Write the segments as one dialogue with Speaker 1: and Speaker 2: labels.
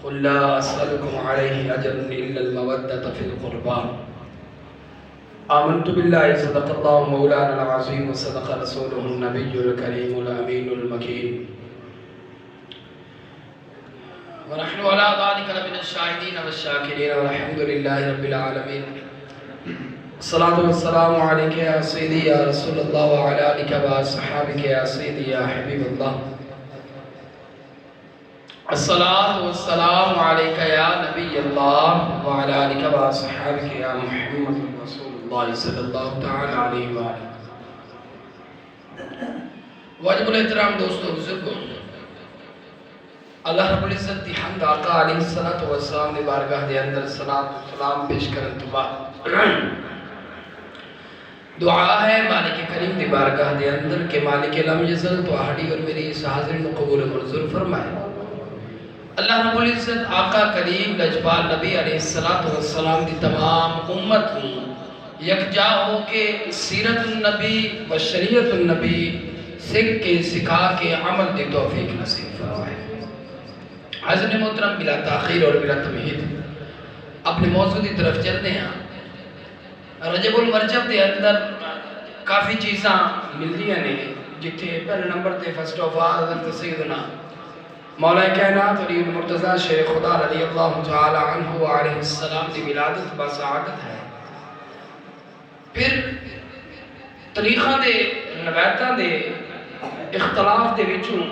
Speaker 1: قل لا أسألكم عليه أجرا إلا المودة في القربى آمنت بالله صدق الله مولانا العظيم وصدق رسوله النبي الكريم الأمين المكين ونحن على ذلك لمن الشاهدين والشاكرين والحمد لله رب العالمين. الصلاة والسلام عليك يا سيدي يا رسول الله وعلى آلك وصحابك يا سيدي يا حبيب الله. الصلاة والسلام عليك يا نبي الله وعلى آلك وصحابك يا محمد رسول الله صلی اللہ تعالی علیہ وآلہ. واجب الاحترام دوستو بزرگوں، اللہ رب العزت دی حمد آقا علیہ الصلوۃ والسلام دی بارگاہ دے اندر صلاۃ و سلام پیش کرن تو بعد دعا ہے مالک کریم دی بارگاہ دے اندر کہ مالک لم یزل تو احدی اور میری اس حاضرین کو قبول منظور فرمائے. اللہ رب العزت آقا کریم لجپال نبی علیہ الصلوۃ والسلام دی تمام امت یکجا ہو کے سیرت النبی و شریعت النبی سکھ کے سکھا کے عمل دی توفیق نصیب فرمائے. حضرت محترم بلا تاخیر اور بلا تمہید اپنے موضوع کی طرف چلتے ہیں. رجب المرجب دے اندر کافی چیزاں ملدیاں نے جتھے پہلے نمبر تے فرسٹ آف آل حضرت سیدنا مولا کائنات ولی المرتضی شیخ خدا رضی اللہ تعالی عنہ علیہ السلام دی ولادت بسعادت ہے. پھر طریقہ دے روایتاں دے اختلاف دے وچوں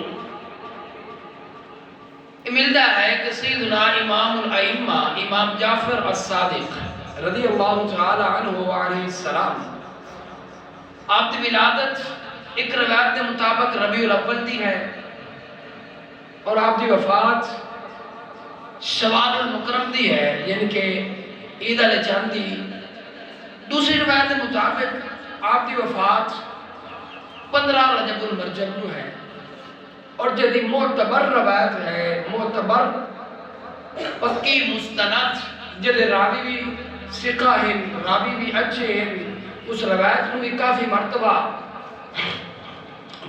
Speaker 1: ملتا ہے کہ سیدنا امام الائمہ امام جعفر الصادق رضی اللہ تعالی عنہ علیہ السلام آپ کی ولادت ایک روایت کے مطابق ربیع الاول دی ہے اور آپ کی وفات شوال المکرم دی ہے یعنی کہ عید الچند دی. دوسری روایت کے مطابق آپ کی وفات 15 رجب المرجب کو ہے اور جدی معتبر روایت ہے معتبر پکی مستند جدے راوی بھی ثقہ ہیں راوی بھی اچھے ہیں اس روایت کو بھی کافی مرتبہ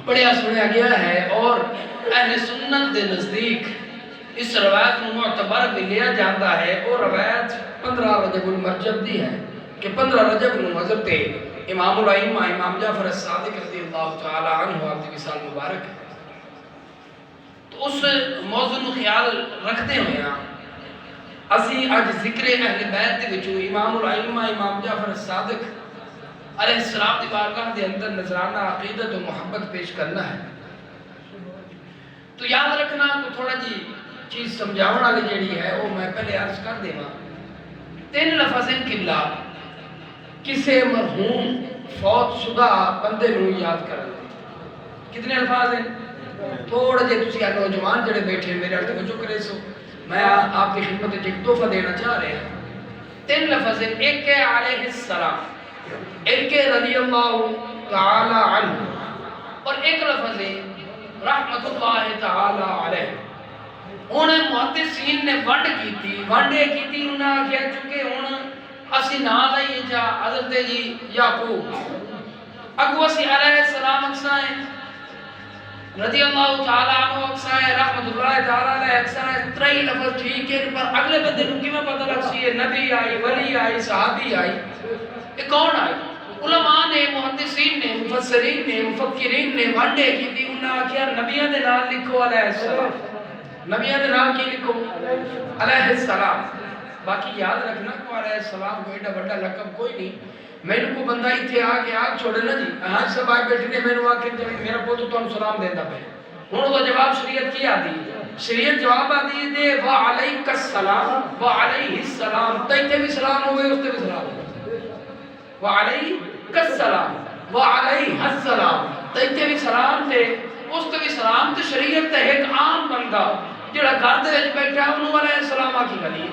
Speaker 1: پڑھیا سنیا گیا ہے اور اہل سنت دے نزدیک اس روایت کو معتبر بھی لیا جاتا ہے. اور روایت 15 رجب المرجب دی ہے کہ 15 رجب کو حضرت امام الائمہ امام جعفر الصادق رضی اللہ تعالی عنہ آپ کی مثال مبارک ہے. تو اس موضوع کو خیال رکھتے ہوئے اسی آج ذکر اہل بیت دے وچوں امام الائمہ امام جعفر الصادق علیہ السلام دی بارگاہ دے اندر نذرانہ عقیدت و محبت پیش کرنا ہے. تو یاد رکھنا تو تھوڑا جی چیز سمجھاؤن والی جیڑی ہے وہ میں پہلے عرض کر دیواں. 3 لفظ قبلہ کسے مرحوم فوت شدہ بندے نو یاد کرن. کتنے الفاظ ہیں؟ تھوڑا جے تسی نوجوان جڑے بیٹھے میرے ہاتھ کو چک رہے سو میں آپ کی خدمت میں ایک تحفہ دینا چاہ رہے ہیں. 3 لفظ ہیں. ایک ہے علیہ السلام، ایک ہے رضی اللہ تعالی عنہ اور ایک لفظ ہے رحمت اللہ تعالی علیہ. انہیں محدثین نے ونڈ کی تھی انہاں کہہ چکے ہن اسی نام لئیے جا حضرت جی یعقوب اگو اسی علیہ السلام اکسائیں رضی اللہ تعالیٰ عنہ اکسائیں رحمت اللہ تعالیٰ علیہ اکسائیں. 3 لفظ ٹھیک ہے پر اگلے بندے نو کیوں پتہ لگ سی ہے نبی آئی ولی آئی صحابی آئی یہ کون آئی؟ علماء نے محدثین نے مفسرین نے مفکرین نے وانڈے کی تھی انہاں کیا نبیوں دے نام لکھو علیہ السلام. نبیوں دے نام کی لکھو علیہ السلام. باقی یاد رکھنا کو علیہ السلام کوئی بڑا لقب کوئی نہیں. میں کو بندہ ہی تھے آگے آگ چھوڑے نا جی ہاں سب آئے بیٹھنے میں نے آکے میرا پوتو تو سلام دیتا پہ انہوں تو جواب شریعت کی آدھی شریعت جواب آدھی دے وَعَلَيْكَ السَّلام وَعَلَيْهِ السَّلام. تیتے بھی سلام ہوئے اس تے بھی سلام ہوئے وَعَلَيْكَ السَّلام وَعَلَيْهَ السَّلام. تیتے بھی سلام تھے اس تے بھی سلام تے شریعت تے ایک عام بندہ جڑا گھر دے وچ بیٹھا انہوں علیہ السلام آکی گلی.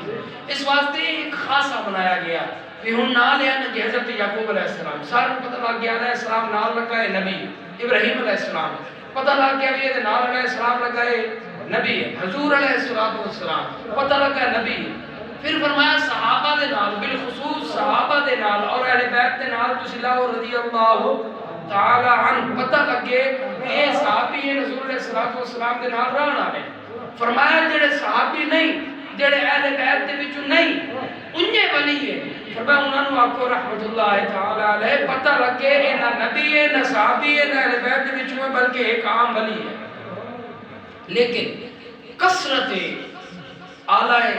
Speaker 1: اس واسطے ایک خاصہ بنایا گیا کہ ہن نال ہے کہ حضرت یعقوب علیہ السلام سارے پتہ لگ گیا علیہ السلام نال لگا ہے نبی ابراہیم علیہ السلام پتہ لگ گیا یہ نال علیہ السلام لگا ہے نبی حضور علیہ السلام پتہ لگا ہے نبی. پھر فرمایا صحابہ دے نال بالخصوص صحابہ دے نال اور اہل بیت دے نال تسی لاؤ رضی اللہ تعالی عنہ پتہ لگے اے صحابی ہیں حضور علیہ السلام دے نال رہن والے. فرمایا جڑے صحابی نہیں جڑے اہل بیت دے وچوں نہیں انجے ولی ہے فرمایا انہاں نو آکھو رحمت اللہ تعالی علیہ پتہ لگے اے نہ نبی ہے نہ صحابی ہے نہ اہل بیت دے وچوں ہے بلکہ ایک عام ولی ہے لیکن کثرت اعلی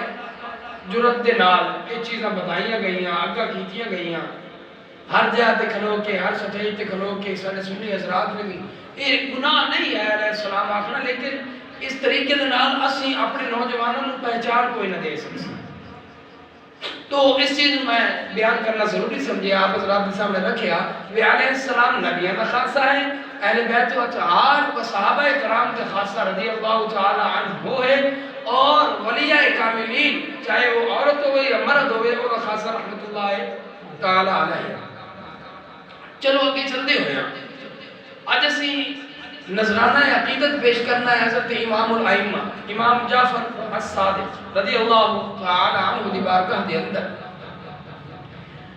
Speaker 1: جرت دے نال یہ چیزاں بتائیاں گئیاں آگاہ کیتیاں گئیاں ہر جگہ تے کھلو کے ہر سٹیج تے کھلو کے سارے سنی حضرات نے بھی یہ گناہ نہیں ہے علیہ السلام آخنا لیکن اس طریقے دے نال اسی اپنے نوجوانوں کو پہچان کوئی نہ دے سکتے تو اس چیز میں بیان کرنا ضروری سمجھے آپ حضرات کے سامنے رکھیا وہ علیہ السلام نبیان کا خاصہ ہے اہل بیت و اطہار و صحابہ کرام کے خاصہ رضی اللہ تعالی عنہ ہے اور ولیاء کاملین چاہے وہ عورت ہوئے یا مرد ہوئے اور خاصہ رحمت اللہ تعالی علیہ چلو آگے چلتے ہوئے آج اسی نظرانہ عقیدت پیش کرنا ہے حضرت امام الائمہ امام جعفر الصادق رضی اللہ تعالی عنہ دی بارگاہ دے اندر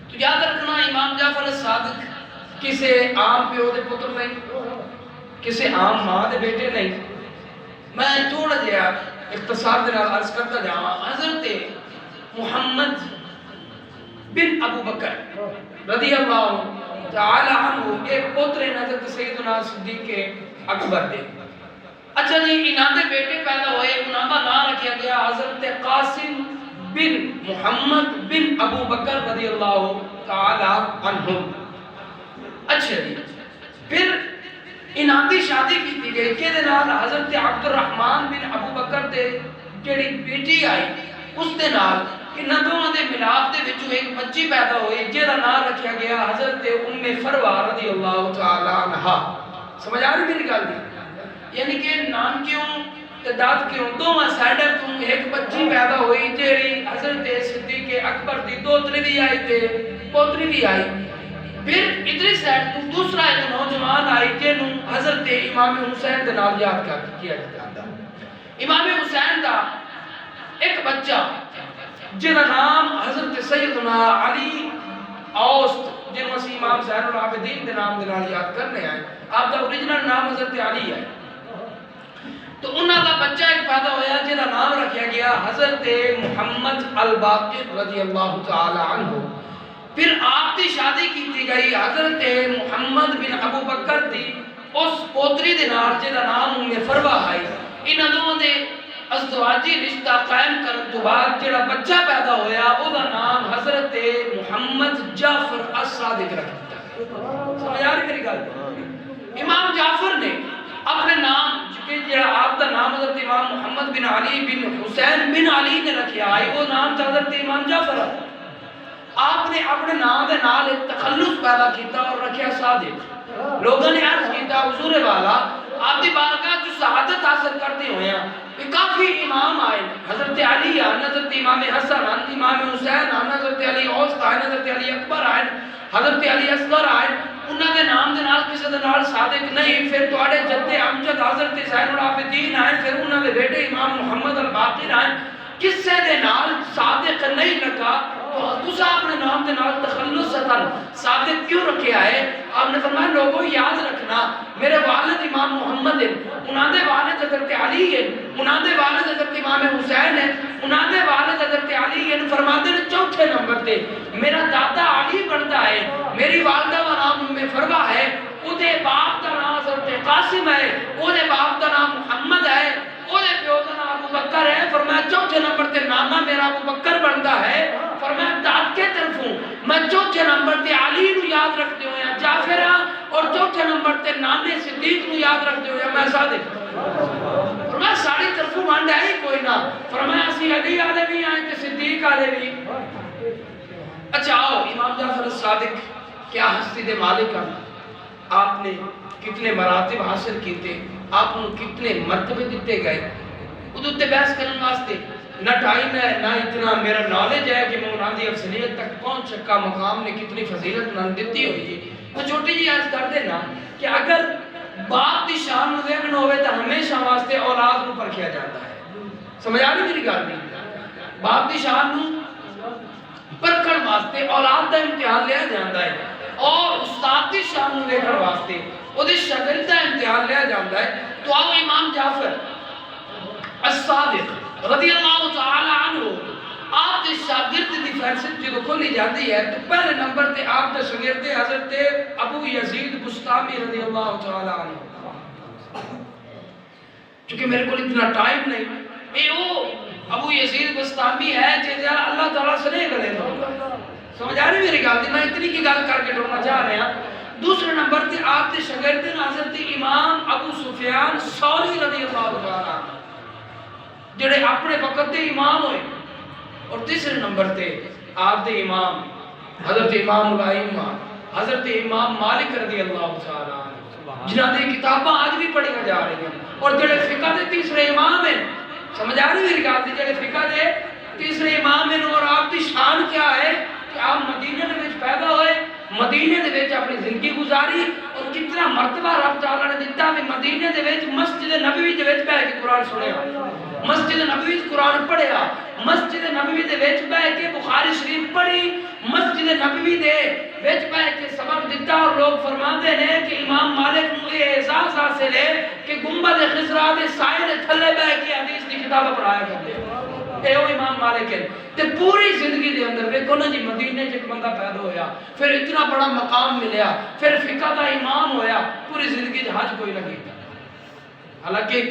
Speaker 1: تو یاد رکھنا امام جعفر الصادق کسے عام پیو دے پتر نہیں کسے عام ماں دے بیٹے نہیں میں تھوڑا جہا اختصار دے نال عرض کرتا جاواں حضرت محمد بن ابو بکر رضی اللہ تعالی عنہ ایک پتر حضرت سیدنا صدیق اکبر دے اچھا جی انہاں دے بیٹے پیدا ہوئے انہاں دا نام رکھا گیا حضرت قاسم بن محمد بن ابو بکر رضی اللہ تعالی عنہ اچھا جی پھر انہاں دی شادی کی گئی کہ دے نال حضرت عبد الرحمن بن ابو بکر دے جڑی بیٹی آئی اس دے نال انہاں دونوں دے ملاپ دے وچوں ایک بچی پیدا ہوئی جہدا نام رکھا گیا حضرت ام فروہ رضی اللہ تعالی عنہا سمجھ آ رہی میری گل دی یعنی کہ نام کیوں تعداد کیوں دونوں سائیڈاں تو ایک بچی پیدا ہوئی جیڑی حضرت صدیق اکبر دی دوتری بھی آئی تے پوتری بھی آئی پھر ادھر سائیڈ تو دوسرا ایک نوجوان آئی جنوں حضرت امام حسین دے نال یاد کیا جاتا امام حسین دا ایک بچہ جنہا نام حضرت سیدنا علی اوسط جنہوں اسی امام زین العابدین دے نام دے نال یاد کرنے آئے آپ دا اوریجنل نام حضرت علی ہے تو انہاں دا بچہ ایک پیدا ہویا جنہا نام رکھا گیا حضرت محمد الباقر رضی اللہ تعالی عنہ پھر آپ دی شادی کی گئی حضرت محمد بن ابو بکر دی اس پوتری دے نال جنہا نام ام فروہ آئی انہاں دونوں دے ازدواجی رشتہ قائم کرن تو بعد جڑا بچہ پیدا ہویا او دا نام حضرت محمد جعفر الصادق رکھتا ہے سمجھ آ رہی میری گل امام جعفر نے اپنے نام کہ جڑا آپ دا نام حضرت امام محمد بن علی بن حسین بن علی نے رکھیا ہے وہ نام حضرت امام جعفر ہے آپ نے اپنے نام دے نال ایک تخلص پیدا کیتا اور رکھیا صادق لوگوں نے عرض کیتا حضور والا آپ دی بارگاہ جو سعادت حاصل کرتے ہوئے ہیں کہ کافی امام آئے حضرت علی آئے حضرت امام حسن آئے امام حسین آئے حضرت علی اوسط آئے حضرت علی اکبر آئے حضرت علی اصغر آئے انہاں دے نام دے نال کسی دے نال صادق نہیں پھر تواڈے جد امجد حضرت زین العابدین آئے پھر انہاں دے بیٹے امام محمد الباقر آئے کسے دے نال صادق نہیں لگا تو دوسرا اپنے نام دے نال تخلص ستن صادق کیوں رکھیا ہے آپ نے فرمایا لوگوں یاد رکھنا میرے والد امام محمد ہیں انہاں دے والد حضرت علی ہیں انہاں دے والد حضرت امام حسین ہیں انہاں دے والد حضرت علی ہیں فرماتے ہیں چوتھے نمبر تے میرا دادا علی بنتا ہے میری والدہ کا نام ام فروہ ہے او دے باپ دا نام حضرت قاسم ہے او دے باپ دا نام محمد ہے او دے پیو دا نام ابو بکر ہے فرمایا چوتھے نمبر تے نانا میرا ابو بکر بنتا ہے فرمایا داد کے طرفوں میں چوتھے نمبر تے علی نو یاد رکھتے ہوئے ہیں جعفر اور چوتھے نمبر تے نانے صدیق نو یاد رکھتے ہوئے ہیں میں صادق فرمایا ساڑی طرفوں وانڈ آئی کوئی نہ فرمایا اسی علی آلے بھی آئیں کہ صدیق آلے بھی اچھا آؤ امام جعفر الصادق کیا ہستی دے مالک ہیں آپ نے کتنے مراتب حاصل کیتے آپ نے کتنے مرتبے دیتے گئے ادھو تے بحث کرنے واسطے نہ ٹائم ہے نہ اتنا میرا نالج ہے کہ میں انہاں دی افضلیت تک پہنچ سکا مقام نے کتنی فضیلت نہ دیتی ہوئی ہے تو چھوٹی جی عرض کر دینا کہ اگر باپ دی شان نو دیکھنا ہوئے تو ہمیشہ واسطے اولاد نو پرکھیا جاتا ہے سمجھ آ رہی میری گل نہیں باپ دی شان نو پرکھن واسطے اولاد دا امتحان لیا جاتا ہے اور استاد دی شان نو دیکھن واسطے او دے شاگرد دا امتحان لیا جاتا ہے تو آؤ امام جعفر الصادق رضی اللہ تعالی عنہ شاگرد دی فہرست جو کھولی جاتی ہے تو پہلے نمبر تے آپ دے شاگرد حضرت ابو یزید بستامی رضی اللہ تعالی عنہ. چونکہ میرے کو اتنا ٹائم نہیں، اے وہ ابو یزید بستامی ہے جے اللہ تعالیٰ سے نہیں کرے تو سمجھ آ رہی میری گل دی؟ میں اتنی کی گل کر کے ڈرنا چاہ رہا ہوں. دوسرے نمبر تے آپ دے شاگرد حضرت امام ابو سفیان ثوری رضی اللہ تعالی عنہ جڑے اپنے وقت دے امام ہوئے. اور تیسرے نمبر تے آپ دے امام حضرت امام الائمہ حضرت امام مالک رضی اللہ تعالی عنہ جنہاں دی کتاباں آج بھی پڑھی جا رہی ہیں. اور جڑے فقہ دے تیسرے امام ہیں، سمجھ آ رہی میری گل دی؟ جڑے فقہ دے تیسرے امام ہیں اور آپ دی شان کیا ہے کہ آپ مدینے دے وچ پیدا ہوئے، مدینے دے وچ اپنی زندگی گزاری، اور کتنا مرتبہ رب تعالیٰ نے دیتا ہے مدینے دے وچ مسجد نبوی دے وچ بیٹھ کے قرآن سنیا، مسجد نبوی قرآن پڑھیا، مسجد نبوی دے وچ بیٹھ کے بخاری شریف پڑھی، مسجد نبوی دے وچ بیٹھ کے سبق دیتا. اور لوگ فرماتے ہیں کہ امام مالک نو یہ احساس حاصل ہے کہ گنبد خضرا دے سائے دے تھلے بیٹھ کے حدیث دی کتاب پڑھایا کرتے اے وہ امام مالک ہے. تے پوری زندگی دے اندر ویکھو نا جی مدینے چ ایک بندہ پیدا ہویا، پھر اتنا بڑا مقام ملیا، پھر فقہ دا امام ہویا، پوری زندگی دے حج کوئی نہ کیتا. حالانکہ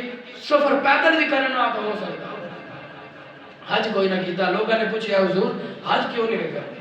Speaker 1: سفر پیدل بھی کرنا تو ہو سکتا، حج کوئی نہ کیتا. لوگوں نے پوچھا حضور حج کیوں نہیں کرتے؟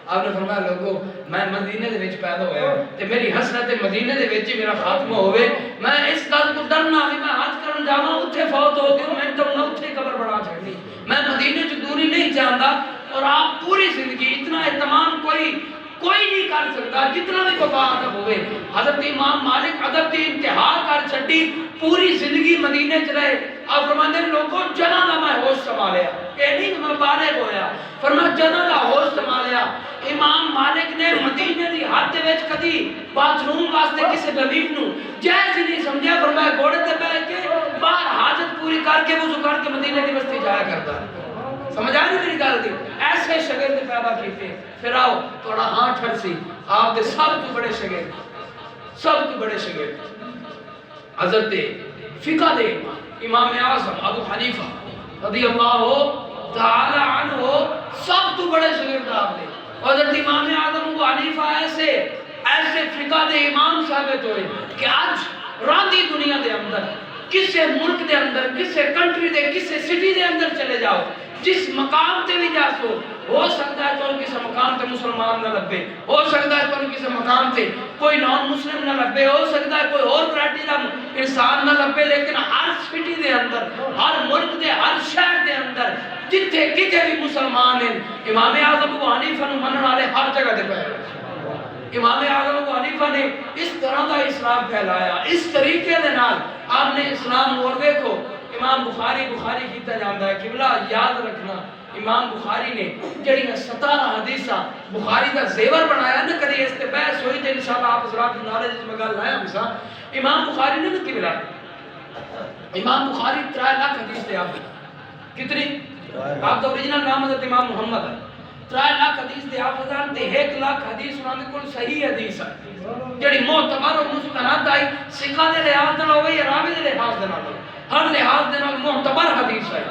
Speaker 1: آپ نے فرمایا لوگوں میں مدینے دے وچ پیدا ہویا تے میری حسرت مدینے دے وچ میرا خاتمہ ہوئے، میں اس گل تو ڈرنا بھی میں حج کرن جاواں اوتھے فوت ہو گیا میں تو نہ اوتھے قبر بنا چھڈنی، میں مدینے چ دوری نہیں چاہتا. اور آپ پوری زندگی اتنا اہتمام کوئی نہیں کر سکتا جتنا بھی کوئی ادب ہوئے. حضرت امام مالک ادب کی انتہا کر چھڈی، پوری زندگی مدینے چ رہے. آپ فرماتے ہیں لوگوں جنا دا میں ہوش سنبھالیا، کہ نہیں کہ میں بالغ ہویا، فرمایا جنا دا ہوش سنبھالیا. امام مالک نے مدینے دی حد دے وچ کدی باتھ روم واسطے کسی لبیب نو جائز ہی نہیں سمجھا. فرمایا گھوڑے تے بیٹھ کے باہر حاجت پوری کر کے وضو کر کے مدینے دی بستی جایا کرتا. سمجھ آ رہی میری گل دی؟ ایسے شاگرد پیدا کیتے. پھر آؤ تھوڑا ہاں ٹھڑ سی آپ دے سب تو بڑے شاگرد، سب تو بڑے شاگرد حضرت فقہ دے امام اعظم ابو حنیفہ رضی اللہ تعالی عنہ سب تو بڑے شاگرد آپ دے. حضرت امام اعظم ابو حنیفہ ایسے فقہ دے امام ثابت ہوئے کہ آج راندی دنیا دے اندر کسے ملک دے اندر کسے کنٹری دے کسے سٹی دے اندر چلے جاؤ، جس مقام تے بھی جاسو ہو سکتا ہے تو کسی مقام تے مسلمان نہ لبے، ہو سکتا ہے تو کسی مقام تے کوئی نان مسلم نہ لبے، ہو سکتا ہے کوئی اور ورائٹی کا انسان نہ لبے، لیکن ہر سٹی دے اندر ہر ملک دے ہر شہر دے اندر جتھے کتے بھی مسلمان ہیں امام اعظم ابو حنیفہ نو منن والے ہر جگہ تے پائے. امام اعظم ابو حنیفہ نے اس طرح کا اسلام پھیلایا، اس طریقے دے نال آپ نے اسلام. اور دیکھو امام بخاری کیتا جاندہ ہے. قبلہ یاد رکھنا امام بخاری نے جڑیاں 17 حدیثاں بخاری کا زیور بنایا نا، کدی اس تے بحث ہوئی تے انشاءاللہ آپ حضرات کی نالج میں گل لایا ہمیشہ. امام بخاری نے نا قبلہ امام بخاری 3 لاکھ حدیث تے آپ کتنی آپ کا اوریجنل نام حضرت امام محمد ہے. 3 لاکھ حدیث دے آپ ہزار تے 1 لاکھ حدیث انہوں نے کل صحیح حدیث ہے جڑی معتبر اور مستند آئی، سکھا دے لحاظ دے ہوئے یا راوی دے لحاظ دے ہوئے، ہر لحاظ دے معتبر حدیث ہے.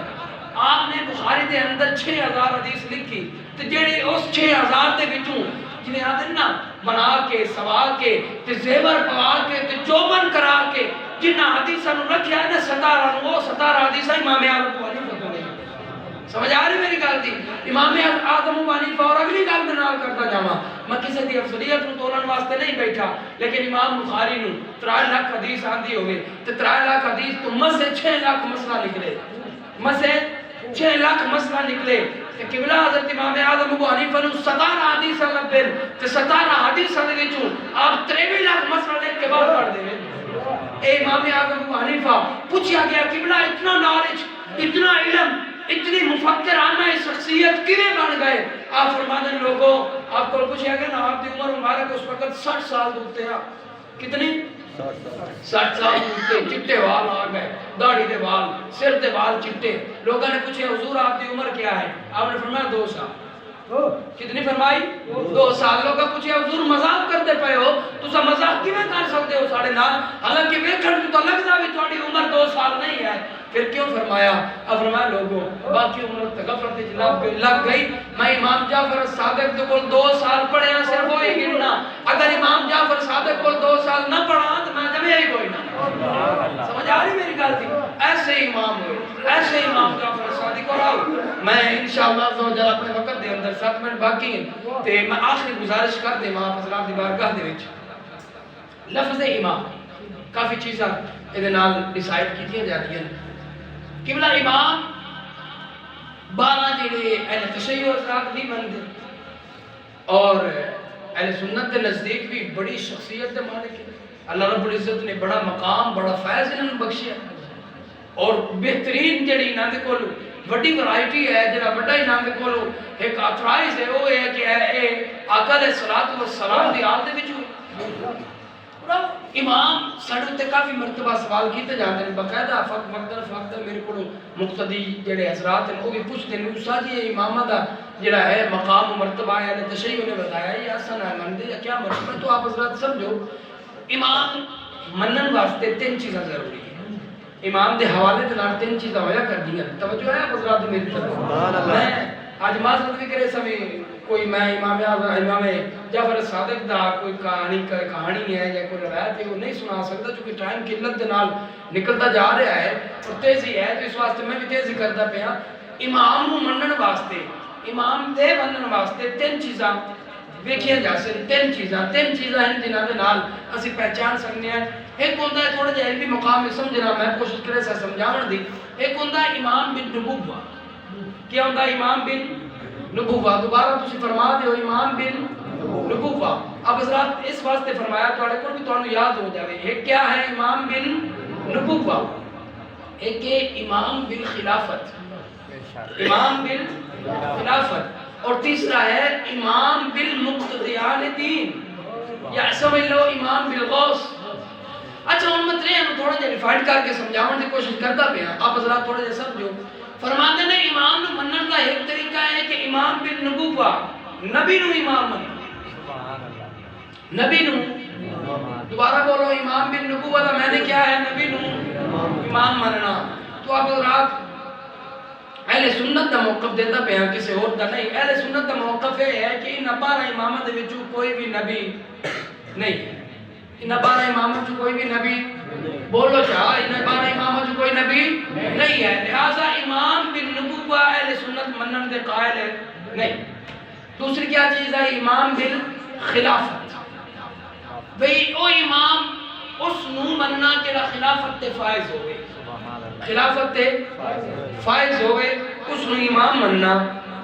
Speaker 1: آپ نے بخاری دے اندر 6000 حدیث لکھی تے جڑی اس 6000 دے وچوں جنہیں آدھے نا بنا کے سوا کے تے زیور پوا کے تے چوبن کرا کے جنہ حدیثاں نو رکھیا ہے نا 17 نو، وہ 17 حدیثاں امام اعظم ابو حنیفہ کو نہیں. سمجھ آ رہی میری گل دی؟ امام اعظم ابو حنیفہ. اور اگلی گل میں نال کرتا جاواں، میں کسی دی افضلیت نو تولن واسطے نہیں بیٹھا، لیکن امام بخاری نو 3 لاکھ حدیث آندی ہوئے تے 3 لاکھ حدیث تو مسے 6 لاکھ مسئلہ نکلے، مسے 6 لاکھ مسئلہ نکلے. کہ قبلہ حضرت امام اعظم ابو حنیفہ نو 17 حدیث لبے تے 17 حدیث دے وچوں آپ 23 لاکھ مسئلہ لے کے بعد پڑھ دے. اے امام اعظم ابو حنیفہ پوچھا گیا قبلہ اتنا نالج، اتنا علم، اتنی مفکرانہ شخصیت کیویں بن گئے؟ آپ فرماتے ہیں لوگوں آپ کو پوچھا گیا نا آپ کی عمر مبارک اس وقت 60 سال ہوتے ہیں. کتنی؟ 60 سال ہوتے. چٹے وال آ گئے، داڑھی دے وال، سر دے وال چٹے. لوگوں نے پوچھا حضور آپ کی عمر کیا ہے؟ آپ نے فرمایا 2 سال. کتنی فرمائی؟ 2 سال. لوگوں نے پوچھا حضور مذاق کرتے پے ہو، تسا مذاق کیویں کر سکتے ہو ساڑے نال؟ حالانکہ ویکھن تو لگدا بھی تہاڈی عمر 2 سال نہیں ہے. پھر کیوں فرمایا؟ اب فرمایا لوگوں باقی عمر غفلت لگ گئی، میں امام جعفر صادق کو 2 سال پڑھیا صرف وہی گننا، اگر امام جعفر صادق کو 2 سال نہ پڑھا تو میں جمعہ ہی کوئی نہ۔ سمجھ آ رہی میری گل تھی؟ ایسے امام ہوئے، ایسے امام جعفر صادق اور آؤ میں انشاءاللہ اپنے وقت دے اندر 7 منٹ باقی ہیں تے میں آخری گزارش کر دے ماں حضرات دی بارگاہ دے وچ لفظ امام کافی چیزاں یہ ڈیسائیڈ کی جاتی ہیں۔ قبلہ امام 12 جڑے اہل تشیع حضرات نہیں بنتے اور اہل سنت کے نزدیک بھی بڑی شخصیت دے مالک ہیں، اللہ رب العزت نے بڑا مقام بڑا فیض انہوں نے بخشیا اور بہترین جڑی انہوں نے کولو بڑی ورائٹی ہے، جڑا بڑا انہوں نے کولو ایک آتھرائز ہے وہ ہے کہ اے آقا علیہ السلام دی آل دے وچ امام سڑک تے کافی مرتبہ سوال کیتے جاتے ہیں، باقاعدہ فقط میرے کو مقتدی جڑے حضرات ہیں وہ بھی پوچھتے ہیں استاد جی امامہ دا جڑا ہے مقام و مرتبہ ہے تشیع نے بتایا یہ حسن ہے مندے یا کیا مرتبہ؟ تو آپ حضرات سمجھو امام منن واسطے 3 چیزاں ضروری ہیں، امام دے حوالے دے نال 3 چیزاں ہویا کر دی ہیں، توجہ ہے آپ حضرات میری طرف؟ میں آج معذرت بھی کرے سمیں کوئی میں امام جعفر صادق دا کوئی کہانی ہے یا کوئی روایت ہے وہ نہیں سنا سکتا چونکہ ٹائم کی قلت دے نال نکلتا جا رہا ہے اور تیزی ہے تو اس واسطے میں بھی تیزی کرتا پیا۔ امام نو منن واسطے امام دے منن واسطے 3 چیزاں ویکھیاں جا سن، 3 چیزاں ہیں جنہاں دے نال اسی پہچان سکنے ہیں۔ ایک ہوندا ہے تھوڑا جہا علمی مقام میں سمجھنا میں کوشش کرے سے سمجھاون دی، ایک ہوندا ہے امام بن نبوہ، کیا ہوندا ہے امام بن نبوہ؟ دوبارہ تسی فرما دیو امام بن نبوہ۔ اب حضرات اس واسطے فرمایا تھوڑے کو بھی تھوڑا یاد ہو جاوے، ایک کیا ہے امام بن نبوہ، ایک ہے امام بن خلافت، امام بن خلافت، اور تیسرا ہے امام بالمقتدیان دین یا سمجھ لو امام بالغوث۔ اچھا ان میں تھوڑا جا ریفائنڈ کر کے سمجھاؤں کی کوشش کرتا پیا، آپ حضرات تھوڑا جا سمجھو۔ فرماتے ہیں امام نو منن کا ایک طریقہ ہے کہ امام بن نبوہ نبی نو امام مننا، نبی نو دوبارہ بولو امام بن نبوہ دا میں نے کیا ہے نبی نو امام مننا۔ تو آپ حضرات اہل سنت دا موقف دیتا پہ ہیں کسی اور دا نہیں، اہل سنت دا موقف ہے کہ ان 12 امامہ دے وچوں کوئی بھی نبی نہیں ہے، ان 12 امامہ جو کوئی بھی نبی بولو چاہا ان 12 امامہ جو کوئی نبی نہیں ہے، لہذا امام بن نبوہ اہل سنت منن دے قائل ہے نہیں۔ دوسری کیا چیز ہے امام بالخلافت، بھئی او امام اس نو مننا جڑا خلافت تے فائز ہوئے، خلافت تے فائز ہوئے اس نو امام مننا۔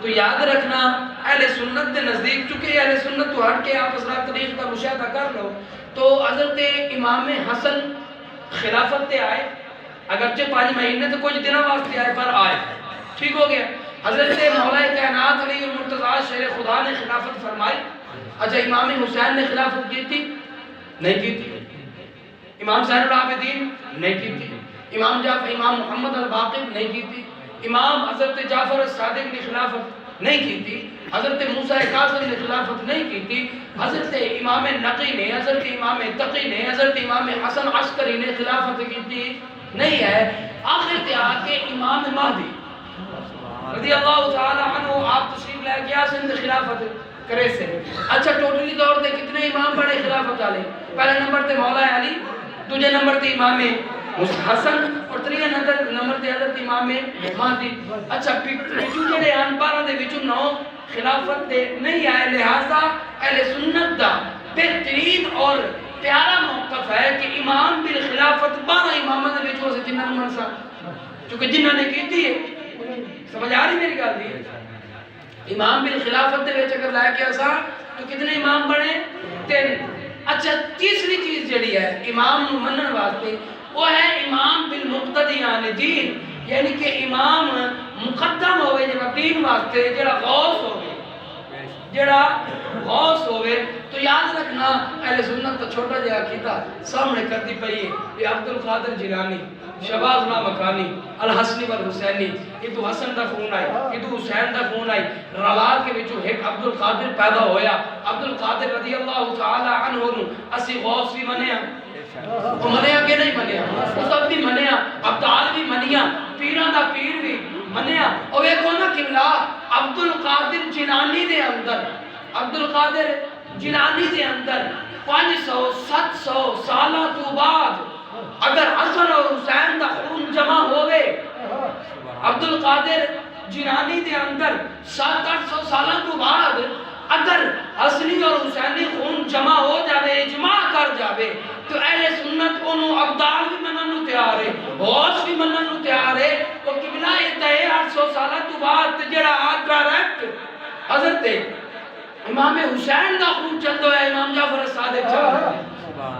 Speaker 1: تو یاد رکھنا اہل سنت دے نزدیک چونکہ اہل سنت تو ہٹ کے آپ حضرات تاریخ کا مشاہدہ کر لو تو حضرت امام حسن خلافت تے آئے، اگرچہ 5 مہینے تو کچھ دنوں واسطے آئے پر آئے، ٹھیک ہو گیا۔ حضرت مولا کائنات علی المرتضیٰ شیر خدا نے خلافت فرمائی۔ اچھا امام حسین نے خلافت کی تھی؟ نہیں کی تھی۔ امام زین العابدین نہیں کی تھی۔ امام محمد الباقر نہیں کی تھی۔ امام حضرت جعفر الصادق نے خلافت نہیں کی تھی۔ حضرت موسیٰ کاظم نے خلافت نہیں کی تھی۔ حضرت امام نقی نے، حضرت امام تقی نے، حضرت امام حسن عسکری نے خلافت کی تھی نہیں ہے۔ آخر تے آ کے امام مہدی رضی اللہ تعالی عنہ آپ تشریف لے گیا سند خلافت کرے سے۔ اچھا ٹوٹلی طور تے کتنے امام بڑے خلافت والے؟ پہلے نمبر تے مولا علی، دوسرے نمبر تے امام حسن اور تیسرے نمبر تے حضرت امام مہدی۔ اچھا پچھو جڑے ان 12 دے وچوں 9 خلافت تے نہیں آئے، لہذا اہل سنت دا بہترین اور پیارا موقف ہے کہ امام بالخلافت 12 امامہ دے وچوں سے جنہاں نوں منسا چونکہ جنہاں نے کیتی ہے، سمجھ آ رہی میری گل دی؟ امام بالخلافت دے وچ اگر لائے کے اساں تو کتنے امام بنے؟ 3۔ اچھا تیسری چیز جڑی ہے امام نو منن واسطے وہ ہے امام بالمقتدیان دین، یعنی کہ امام مقدم ہوئے جڑا دین واسطے، جڑا غوث ہوئے، جڑا غوث ہوئے۔ تو یاد رکھنا اہل سنت تو چھوٹا جہا کیتا سامنے کرتی پئی ہے یہ عبد القادر جیلانی، شہباز مکانی، الحسنی والحسینی، ادو حسن دا خون آئی، ادو حسین دا خون آئی، روال کے وچوں ایک عبد القادر پیدا ہویا۔ عبد القادر رضی اللہ تعالی عنہ نو اسی غوث بھی منیا، وہ منیا کہ نہیں منیا؟ اس وقت بھی منیا، ابدال بھی منیا، منیا او ویکھو نا قبلہ عبد القادر جیلانی دے اندر، عبد القادر جیلانی دے اندر 500 700 سالہ تو بعد اگر حسن اور حسین دا خون جمع ہوئے، عبد القادر جیلانی دے اندر 700 سالہ تو بعد اگر حسنی اور حسینی خون جمع ہو جاوے، اجماع کر جاوے، تو اہل سنت انہوں ابدال بھی منن نو تیار ہے، غوث بھی منن نو تیار ہے۔ وہ قبلہ اتنے 800 سالہ تو بعد جڑا ڈائریکٹ حضرت امام حسین دا خون چلدو ہے، امام جعفر صادق چلدو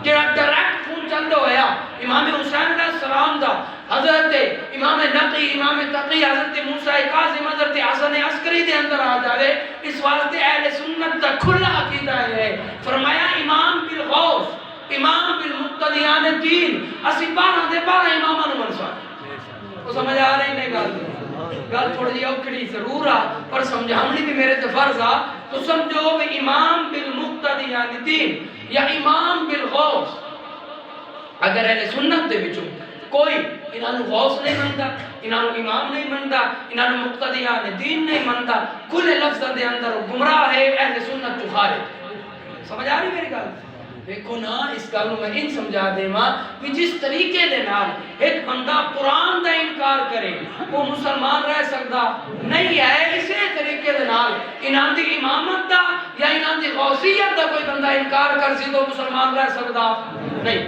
Speaker 1: جڑا ڈائریکٹ خون چلدو ہے امام حسین علیہ السلام دا، حضرت امام نقی، امام تقی، حضرت موسیٰ کاظم، حضرت حسن عسکری دے اندر آ جاوے۔ اس واسطے اہل سنت دا کھلا عقیدہ ہے، فرمایا امام بالغوث، امام بالمقتدیان دین، اسی 12 دے 12 اماماں نوں منسا۔ وہ سمجھ آ رہی نہیں گل تھوڑی جی اوکھڑی ضرور آ پر سمجھاونی بھی میرے تے فرض آ، تو سمجھو کہ امام بالمقتدیان دین یا امام بالغوث، اگر اہل سنت دے وچوں کوئی انہوں غوث نہیں منتا، انہوں امام نہیں منتا، انہوں مقتدیان دین نہیں منتا، کھلے لفظ دے اندر گمراہ ہے، اہل سنت تو خارج۔ سمجھ آ رہی میری گل؟ دیکھو نا اس گل میں ان سمجھا دے ماں کہ جس طریقے دے نال ایک بندہ قرآن دا انکار کرے وہ مسلمان رہ سکتا نہیں ہے، اسی طریقے دے نال انہاں دی امامت دا یا انہاں دی غوثیت دا کوئی بندہ انکار کر سی تو مسلمان رہ سکتا نہیں۔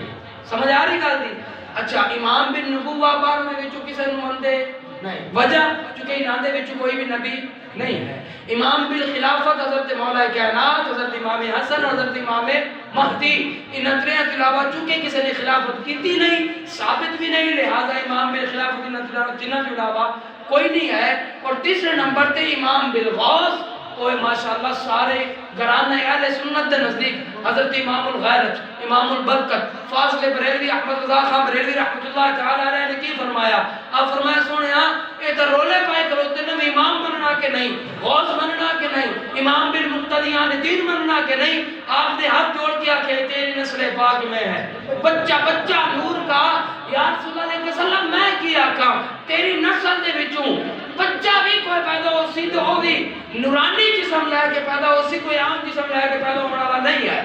Speaker 1: سمجھ آ رہی گل دی؟ اچھا امام بن نبوہ بارے میں وچوں کسے نوں مندے نہیں، وجہ چونکہ انہاں دے وچوں کوئی بھی نبی نہیں ہے۔ امام بالخلافت حضرت مولا کائنات، حضرت امام حسن، حضرت امام مہدی، ان تریاں کے علاوہ چونکہ کسی نے خلافت کیتی نہیں، ثابت بھی نہیں، لہذا امام بالخلافت ان جنہ کے علاوہ کوئی نہیں ہے۔ اور تیسرے نمبر تے امام بالغوث، وہ ماشاءاللہ سارے گھرانے اہل سنت دے نزدیک حضرت امام الغیرت، امام البرکت، فاضل بریلوی، احمد رضا خان بریلوی رحمۃ اللہ تعالی علیہ نے کی فرمایا؟ آپ فرمایا سنیا اے تے رولے پائے کروتے نے امام مننا کہ نہیں، غوث مننا کہ نہیں، امام بالمقتدیان دین مننا کہ نہیں؟ آپ نے ہاتھ جوڑ کے آکھے تیری نسل پاک میں ہے، بچہ بچہ نور کا، یا رسول اللہ علیہ وسلم میں کیا آکھا تیری نسل دے وچوں بچہ بھی کوئی پیدا ہو سی تو ہو بھی نورانی جسم لے کے پیدا ہو سی، کوئی عام جسم لے کے پیدا ہونے والا نہیں ہے۔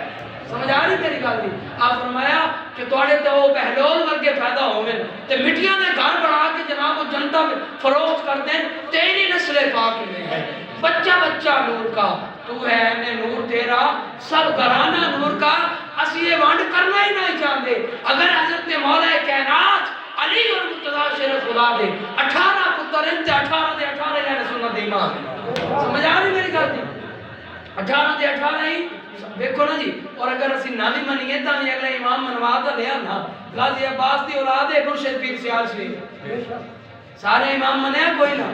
Speaker 1: سمجھ آ رہی میری گل دی؟ آپ فرمایا کہ تواڈے تے وہ بہلول ورگے پیدا ہوویں تے مٹیاں دے گھر بنا کے جناب وہ جنتا فروخت کر دیں، تیری نسل پاک میں ہے، بچہ بچہ نور کا، تو ہے نے نور تیرا سب گھرانہ نور کا، اسی یہ وانڈ کرنا ہی نہیں چاہتے۔ اگر حضرت مولا کائنات علی اور مرتضی شیر خدا دے 18 پتر ہیں تے 18 دے 18 اہل سنت دے امام ہیں۔ سمجھ آ رہی میری گل دی؟ 18 دے 18 ہی دیکھو نا جی۔ اور اگر اسی نامی منیے تا بھی اگلا امام منوا دا لیا نا، غازی عباس دی اولاد ہے مرشد پیر سیال شریف، سارے امام منیا کوئی نہ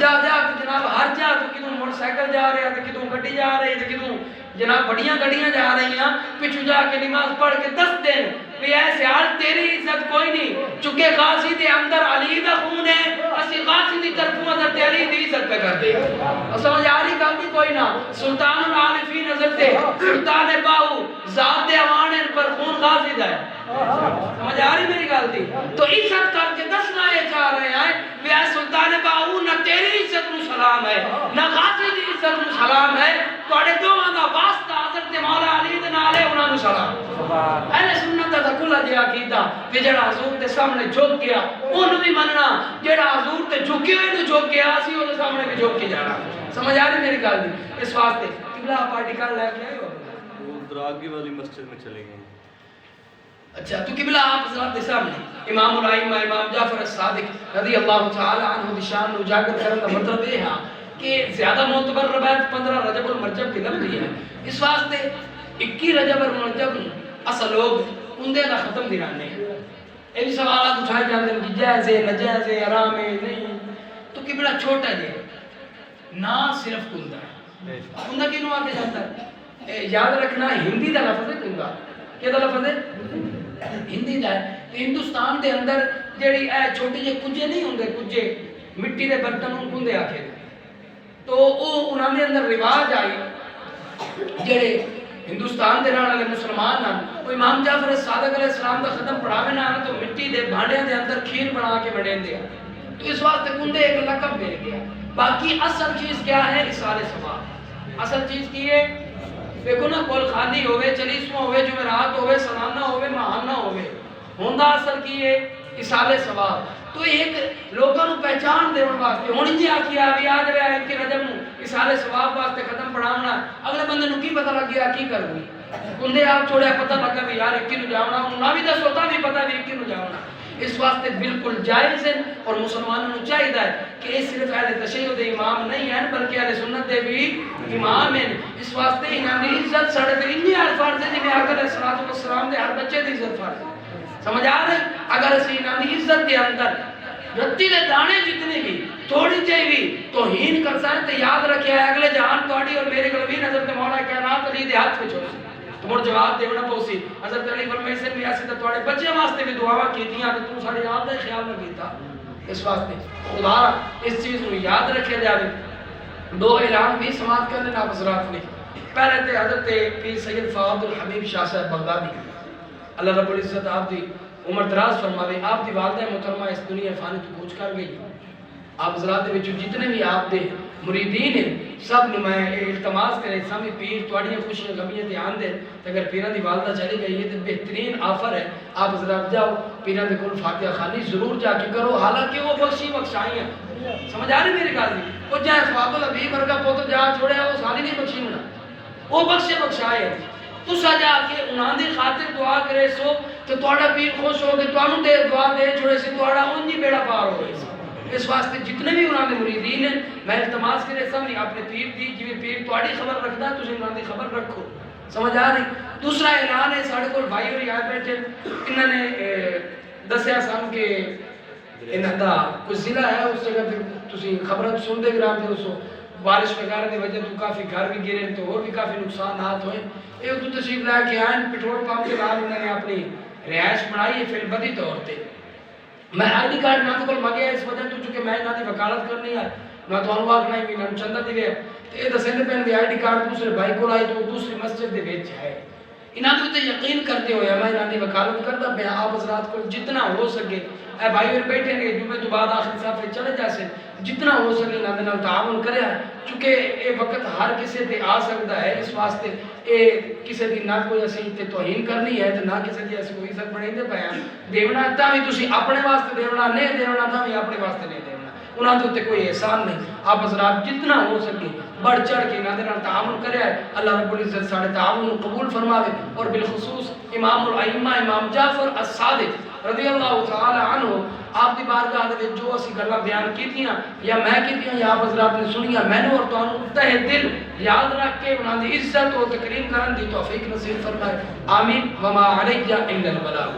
Speaker 1: جا جا جناب ہر جا تو کدوں موٹر سائیکل جا رہے ہیں تو کدوں گڈی جا رہی ہے تو کدوں جناب بڑیاں گڈیاں جا رہی ہیں، پچھو جا کے نماز پڑھ کے 10 دن بھی ایسے حال تیری عزت کوئی نہیں، چونکہ غازی دے اندر علی دا خون ہے، اسی غازی دی طرفوں حضرت علی دی عزت پہ کرتے ہیں۔ سمجھ آ رہی گل دی کوئی نہ؟ سلطان العارفین حضرت سلطان باہو ذات اوان پر خون غازی دا ہے۔ سمجھ آ رہی میری گل دی؟ تو عزت کر کے دسنا یہ چاہ رہے ہیں کہ اے سلطان باہو نہ تیری عزت نو سلام ہے نہ غازی دی عزت نو سلام ہے، تواڈے دوواں دا واسطہ حضرت مولا علی دے نال ہے، انہاں نو سلام۔ اہل سنت دا کھلا جہا عقیدہ کہ جڑا حضور دے سامنے جھک گیا اونوں بھی مننا، جڑا حضور تے جھکے ہوئے نو جھک گیا اسی اودے سامنے بھی جھک کے جانا۔ سمجھ آ رہی میری گل دی؟ اس واسطے قبلہ پارٹی کر لے کے آئے ہو وہ دراگی والی مسجد میں چلے گئے۔ اچھا تو قبلہ آپ حضرات دے سامنے امام الائمہ امام جعفر صادق رضی اللہ تعالی عنہ دی شان نو اجاگر کرن دا مطلب یہ ہے کہ زیادہ معتبر روایت 15 رجب المرجب کی لفظی ہے، اس واسطے 21 رجب المرجب اصل لوگ اندے دا ختم دلانے ہیں۔ یہ بھی سوالات اٹھائے جاتے ہیں کہ جائز ہے نجائز ہے حرام ہے نہیں، تو قبلہ چھوٹا جے نہ صرف کندہ ہے، کندہ کینوں آگے جاتا ہے؟ یاد رکھنا ہندی دا لفظ ہے کندہ، کیا دا لفظ ہے؟ ہندی دا ہے۔ ہندوستان دے اندر جڑی اے چھوٹے جے کجے نہیں ہوندے، کجے مٹی دے برتن ان کندے آکھے، تو وہ انہاں دے اندر رواج آئی جڑے ہندوستان دے رہن والے مسلمان ہیں، وہ امام جعفر صادق علیہ السلام دا ختم پڑھاوے نہ تو مٹی دے بھانڈیاں دے اندر کھیر بنا کے بڑھین دیا، تو اس واسطے کندے ایک لقب مل گیا. باقی اصل چیز کیا ہے؟ اصال ثواب. اصل چیز کی ہے دیکھو نا، کول خالی ہوئے، چلیسواں ہوئے، جمعرات ہوئے، سالانہ ہوئے، ماہانہ ہوئے، ہوندہ اصل کی ہے اصال ثواب. تو ایک لوگوں کو پہچان دے واسطے ہن جی آکھیا بھی آج رہا ہے کہ رجب نو اصال ثواب واسطے ختم پڑھاونا، اگلے بندے نو کی پتہ لگ گیا کی کر گئی کندے آپ چھوڑیا پتہ لگا بھی یار ایک نو جاونا، نہ بھی دسو تا بھی پتہ بھی ایک نو جاونا. اس واسطے بالکل جائز ہے اور مسلمانوں کو چاہیے کہ یہ صرف اہل تشیع دے امام نہیں ہیں بلکہ اہل سنت دے بھی امام ہیں. اس واسطے انہاں دی عزت ساڈے تے انہی فرض ہے جویں آقا علیہ الصلوۃ والسلام دے ہر بچے دی عزت فرض ہے. سمجھ آ رہے؟ اگر اسی انہاں دی عزت دے اندر رتی دے دانے جتنے بھی تھوڑی جائی بھی توہین کر سائیں تو یاد رکھیا ہے اگلے جہان تواڈی اور میرے کول بھی حضرت مولا کائنات علی دے ہاتھ وچ ہوسی. تو مڑ جواب دینا پوسی. حضرت علی فرمائے سے بھی ایسے تو تواڈے بچے واسطے بھی دعاواں کیتیاں تے تو ساڈے آپ دا خیال نہ کیتا. اس واسطے خدا اس چیز کو یاد رکھیا جاوے. دو اعلان بھی سماعت کرنے نا حضرات نے. پہلے تے حضرت پیر سید فواد الحبیب شاہ صاحب بغدادی اللہ رب العزت آپ دی عمر دراز فرماوے. آپ دی والدہ محترمہ اس دنیا فانی تو کوچ کر گئی. آپ حضرات دے وچوں جتنے بھی آپ دے مریدین ہیں سب نے میں التماس کرے سامنے پیر تواڈیاں خوشیاں غمیاں تے آن دے. اگر پیراں دی والدہ چلی گئی ہے تو بہترین آفر ہے آپ حضرات جاؤ پیراں دے کول فاتحہ خوانی ضرور جا کے کرو. حالانکہ وہ بخشی بخشائیاں سمجھ آ رہی میری گل دی. وہ جائے فواد الحبیب ورگا پوت جا چھوڑیا وہ ساری نہیں بخشی ہونا، وہ بخشے بخشائے. تسا جا کے انہاں دی خاطر دعا کرے سو تو تواڈا پیر خوش ہو کے تانوں دے دعا دے چھوڑے سی تواڈا اونجی بیڑا پار ہو گئی. اس واسطے جتنے بھی انہاں دے مریدین ہیں میں التماس کرے سامنے اپنے پیر دی جویں پیر تواڈی خبر رکھدا تسی انہاں دی خبر رکھو. سمجھ آ رہی؟ دوسرا اعلان ہے ساڈے کول بھائی اور یاد بیٹھے انہاں نے دسیا سان کہ انہاں دا کوئی ضلع ہے اس جگہ تے تسی خبراں سن دے گرام تے سو بارش وغیرہ دی وجہ تو کافی گھر بھی گرے تو اور بھی کافی نقصانات ہوئے. یہ تو تشریف لے کے آئیں پیٹرول پمپ کے بعد انہوں نے اپنی رہائش بنائی ہے فی البدی طور پہ. میں آئی ڈی کارڈ نہ تو کل مگیا اس وجہ تو چونکہ میں نہ دی وکالت کرنی ہے نہ تو انواق نہیں بھی نہ چندہ دی گئے تو یہ دسیں پہن دی آئی ڈی کارڈ دوسرے بھائی کو لائی تو دوسری مسجد دے بیچ ہے. انہاں دے تے یقین کرتے ہوئے میں انہاں دی وکالت کرتا میں آپ حضرات کو جتنا ہو سکے اے بھائی اور بیٹھیں گے جمعے تو بعد آخر صاحب چلے جاسے جتنا ہو سکے انہاں دے نال تعاون کریا چونکہ اے وقت ہر کسی تے آ سکتا ہے. اس واسطے اے کسی دی نہ کوئی اسی تے توہین کرنی ہے تے نہ کسی دی اسی کوئی عزت بڑھیں دے پایا دیونا تا بھی تسی اپنے واسطے دیونا نہیں دیونا تا بھی اپنے واسطے نہیں دیونا. انہاں دے تے کوئی احسان نہیں. آپ حضرات جتنا ہو سکے بڑھ چڑھ کے انہاں دے نال تعاون کریا ہے. اللہ رب العزت ساڈے تعاون کو قبول فرماوے اور بالخصوص امام الائمہ امام جعفر الصادق رضی اللہ تعالی عنہ آپ دی بارگاہ دے وچ جو اسی گلاں بیان کیتیاں یا میں کیتیاں یا آپ حضرات نے سنیاں میں نے اور تانوں تہ دل یاد رکھ کے انہاں دی عزت و تکریم کرن دی توفیق نصیب فرمائے. آمین. وما علیہ الا البلاغ.